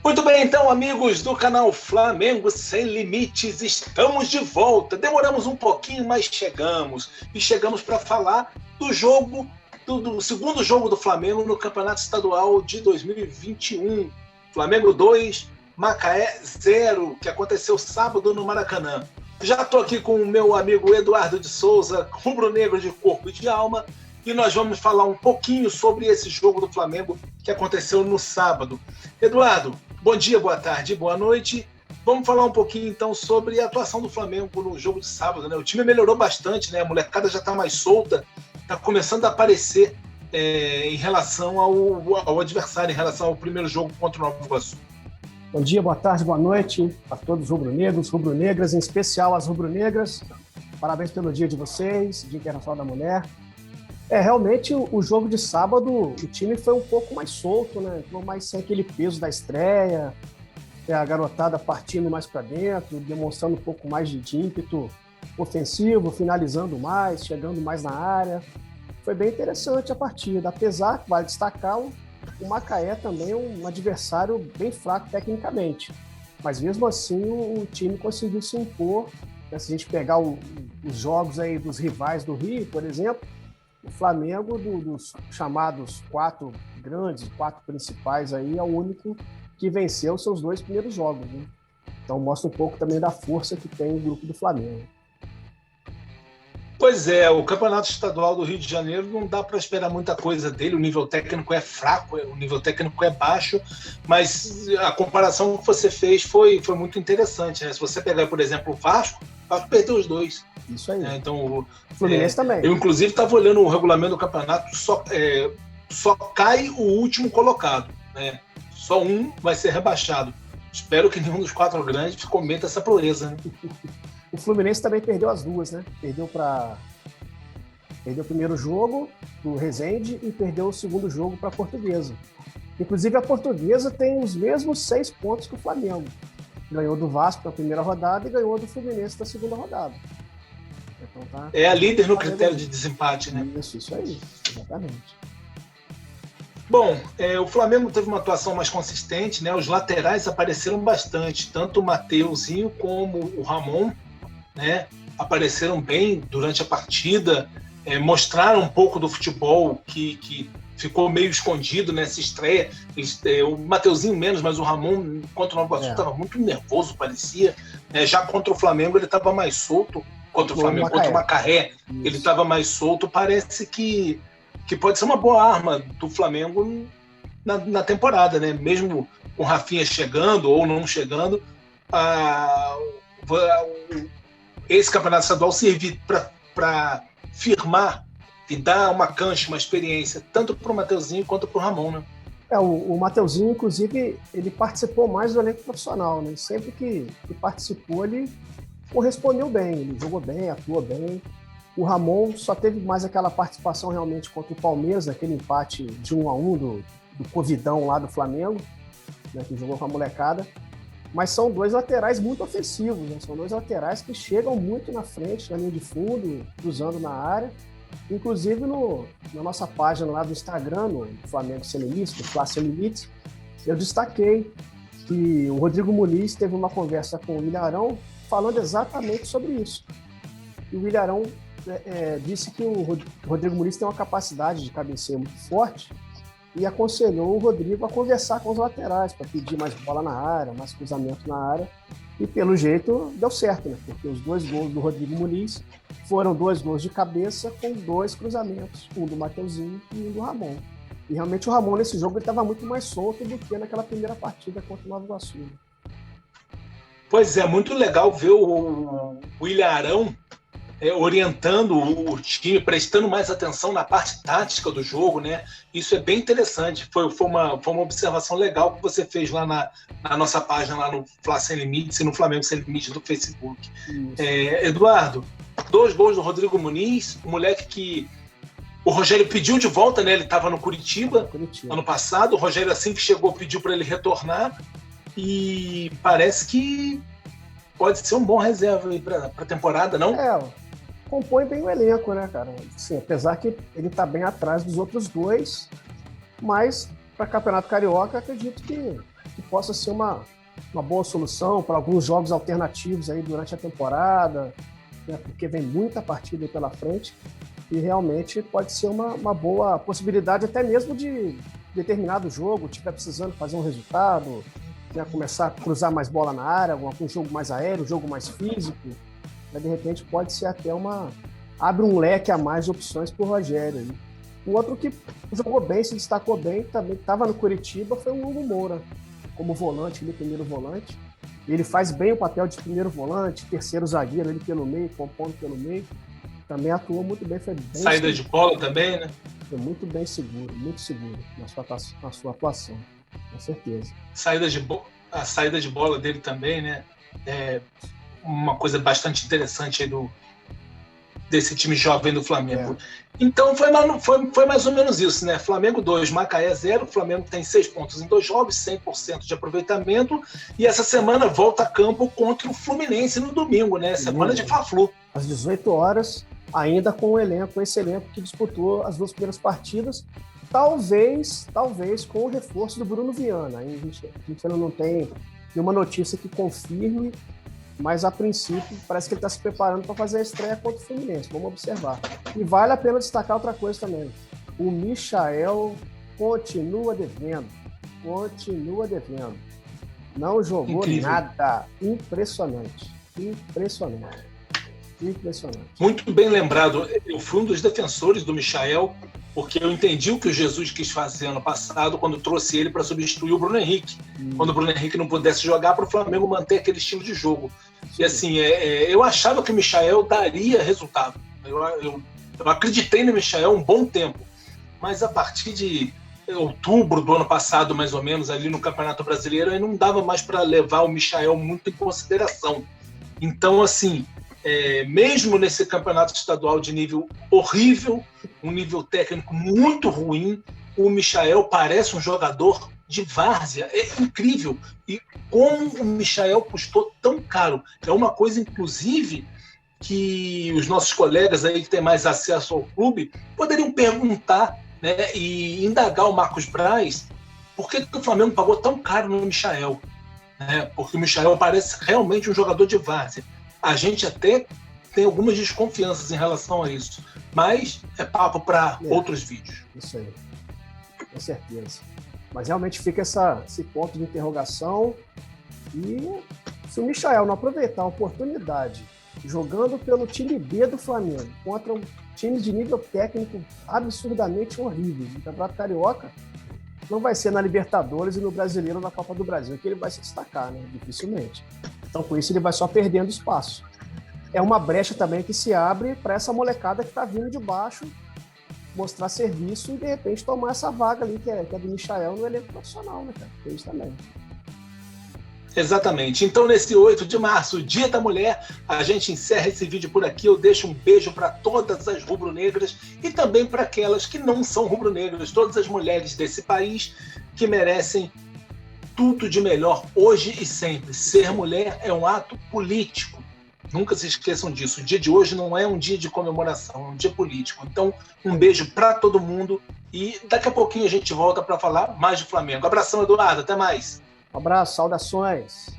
Muito bem, então, amigos do canal Flamengo Sem Limites, estamos de volta. Demoramos um pouquinho, mas chegamos. E chegamos para falar do jogo, do segundo jogo do Flamengo no Campeonato Estadual de 2021. Flamengo 2, Macaé 0, que aconteceu sábado no Maracanã. Já estou aqui com o meu amigo Eduardo de Souza, rubro-negro de corpo e de alma, e nós vamos falar um pouquinho sobre esse jogo do Flamengo que aconteceu no sábado. Eduardo, bom dia, boa tarde, boa noite. Vamos falar um pouquinho, então, sobre a atuação do Flamengo no jogo de sábado, né? O time melhorou bastante, né? A molecada já está mais solta, está começando a aparecer em relação ao adversário, em relação ao primeiro jogo contra o Nova Iguaçu. Bom dia, boa tarde, boa noite a todos os rubro-negros, rubro-negras, em especial as rubro-negras. Parabéns pelo dia de vocês, Dia Internacional da Mulher. Realmente, o jogo de sábado, o time foi um pouco mais solto, né? Foi mais sem aquele peso da estreia, a garotada partindo mais para dentro, demonstrando um pouco mais de ímpeto ofensivo, finalizando mais, chegando mais na área. Foi bem interessante a partida, apesar que vale destacar o Macaé também é um adversário bem fraco tecnicamente. Mas mesmo assim o time conseguiu se impor. Se a gente pegar os jogos aí dos rivais do Rio, por exemplo, o Flamengo, dos chamados quatro principais aí, é o único que venceu os seus 2 primeiros jogos, né? Então mostra um pouco também da força que tem o grupo do Flamengo. Pois é, o Campeonato Estadual do Rio de Janeiro não dá para esperar muita coisa dele, o nível técnico é fraco, o nível técnico é baixo, mas a comparação que você fez foi muito interessante, né? Se você pegar, por exemplo, o Vasco perdeu os 2. Isso aí. Então, o Fluminense também. Eu, inclusive, estava olhando o regulamento do campeonato, só cai o último colocado, né? Só um vai ser rebaixado. Espero que nenhum dos 4 grandes cometa essa proeza, né? O Fluminense também perdeu as 2, né? Perdeu o primeiro jogo do Resende e perdeu o segundo jogo para a Portuguesa. Inclusive, a Portuguesa tem os mesmos 6 pontos que o Flamengo. Ganhou do Vasco na primeira rodada e ganhou do Fluminense na segunda rodada. Então, é a líder no critério de desempate, né? Isso aí, exatamente. Bom, o Flamengo teve uma atuação mais consistente, né? Os laterais apareceram bastante, tanto o Mateuzinho como o Ramon, né? Apareceram bem durante a partida, mostraram um pouco do futebol que ficou meio escondido nessa estreia. O Mateuzinho menos, mas o Ramon contra o Nova Iguaçu estava muito nervoso, parecia. Já contra o Flamengo ele estava mais solto, contra o Macaé ele estava mais solto. Parece que pode ser uma boa arma do Flamengo na temporada, né? Mesmo com o Rafinha chegando ou não chegando, esse campeonato estadual servir para firmar e dar uma cancha, uma experiência, tanto para o Mateuzinho quanto para o Ramon, né? O Mateuzinho, inclusive, ele participou mais do elenco profissional, né? Sempre que participou, ele correspondeu bem, ele jogou bem, atuou bem. O Ramon só teve mais aquela participação realmente contra o Palmeiras, aquele empate de 1-1 do Covidão lá do Flamengo, né, que jogou com a molecada. Mas são 2 laterais muito ofensivos, né? São 2 laterais que chegam muito na frente, na linha de fundo, cruzando na área. Inclusive na nossa página lá do Instagram, no Flamengo Sem Limites, do Flá Sem Limites, eu destaquei que o Rodrigo Muniz teve uma conversa com o Ilharão falando exatamente sobre isso. E o Ilharão disse que o Rodrigo Muniz tem uma capacidade de cabeceio muito forte e aconselhou o Rodrigo a conversar com os laterais para pedir mais bola na área, mais cruzamento na área. E pelo jeito deu certo, né? Porque os 2 gols do Rodrigo Muniz foram 2 gols de cabeça com 2 cruzamentos, um do Mateuzinho e um do Ramon. E realmente o Ramon nesse jogo estava muito mais solto do que naquela primeira partida contra o Nova Iguaçu. Pois é, muito legal ver o Ilharão orientando o time, prestando mais atenção na parte tática do jogo, né? Isso é bem interessante. Foi uma observação legal que você fez lá na nossa página, lá no Flá Sem Limites e no Flamengo Sem Limites do Facebook. Eduardo, 2 gols do Rodrigo Muniz, um moleque que o Rogério pediu de volta, né? Ele estava no Curitiba ano passado. O Rogério, assim que chegou, pediu para ele retornar e parece que pode ser um bom reserva aí para a temporada, não? Compõe bem o elenco, né, cara? Assim, apesar que ele está bem atrás dos outros 2, mas para Campeonato Carioca acredito que que possa ser uma boa solução para alguns jogos alternativos aí durante a temporada, né, porque vem muita partida aí pela frente e realmente pode ser uma boa possibilidade até mesmo de determinado jogo, estiver precisando fazer um resultado, né, começar a cruzar mais bola na área, algum jogo mais aéreo, jogo mais físico, né, de repente pode ser até abre um leque a mais de opções para o Rogério. Aí. O outro que jogou bem, se destacou bem, também estava no Curitiba, foi o Hugo Moura, como volante, ele primeiro volante. Ele faz bem o papel de primeiro volante, terceiro zagueiro, ele pelo meio, compondo pelo meio. Também atuou muito bem, foi bem saída seguro. De bola também, né? Foi muito bem seguro, muito seguro na sua atuação, com certeza. A saída de bola dele também, né? É uma coisa bastante interessante aí desse time jovem do Flamengo. Então foi mais ou menos isso, né? Flamengo 2, Macaé 0, Flamengo tem 6 pontos em 2 jogos, 100% de aproveitamento, e essa semana volta a campo contra o Fluminense no domingo, né? Semana de Fla-Flu. Às 18 horas, ainda com esse elenco que disputou as 2 primeiras partidas, talvez com o reforço do Bruno Viana. A gente ainda não tem nenhuma notícia que confirme, mas a princípio parece que ele está se preparando para fazer a estreia contra o Fluminense. Vamos observar. E vale a pena destacar outra coisa também. O Michael continua devendo. Não jogou nada. Impressionante. Muito bem lembrado. Eu fui um dos defensores do Michael, porque eu entendi o que o Jesus quis fazer ano passado quando trouxe ele para substituir o Bruno Henrique. Quando o Bruno Henrique não pudesse jogar, para o Flamengo manter aquele estilo de jogo. Sim. E assim, eu achava que o Michael daria resultado. Eu acreditei no Michael um bom tempo. Mas a partir de outubro do ano passado, mais ou menos, ali no Campeonato Brasileiro, aí não dava mais para levar o Michael muito em consideração. Então, assim, mesmo nesse campeonato estadual de nível horrível, um nível técnico muito ruim, o Michael parece um jogador de várzea. É incrível. E como o Michael custou tão caro. É uma coisa, inclusive, que os nossos colegas aí que têm mais acesso ao clube poderiam perguntar, né, e indagar o Marcos Braz por que o Flamengo pagou tão caro no Michael. Né? Porque o Michael parece realmente um jogador de várzea. A gente até tem algumas desconfianças em relação a isso, mas é papo para outros vídeos. Isso aí, com certeza. Mas realmente fica esse ponto de interrogação, e se o Michael não aproveitar a oportunidade jogando pelo time B do Flamengo contra um time de nível técnico absurdamente horrível no Campeonato Carioca, não vai ser na Libertadores e no Brasileiro na Copa do Brasil que ele vai se destacar, né? Dificilmente. Então, com isso, ele vai só perdendo espaço. É uma brecha também que se abre para essa molecada que está vindo de baixo mostrar serviço e, de repente, tomar essa vaga ali que é do Michael no elenco profissional, né, cara? Tem isso também. Exatamente. Então, nesse 8 de março, Dia da Mulher, a gente encerra esse vídeo por aqui. Eu deixo um beijo para todas as rubro-negras e também para aquelas que não são rubro-negras, todas as mulheres desse país que merecem tudo de melhor hoje e sempre. Ser mulher é um ato político. Nunca se esqueçam disso. O dia de hoje não é um dia de comemoração, é um dia político. Então, um beijo para todo mundo e daqui a pouquinho a gente volta para falar mais de Flamengo. Abração, Eduardo. Até mais. Um abraço, saudações.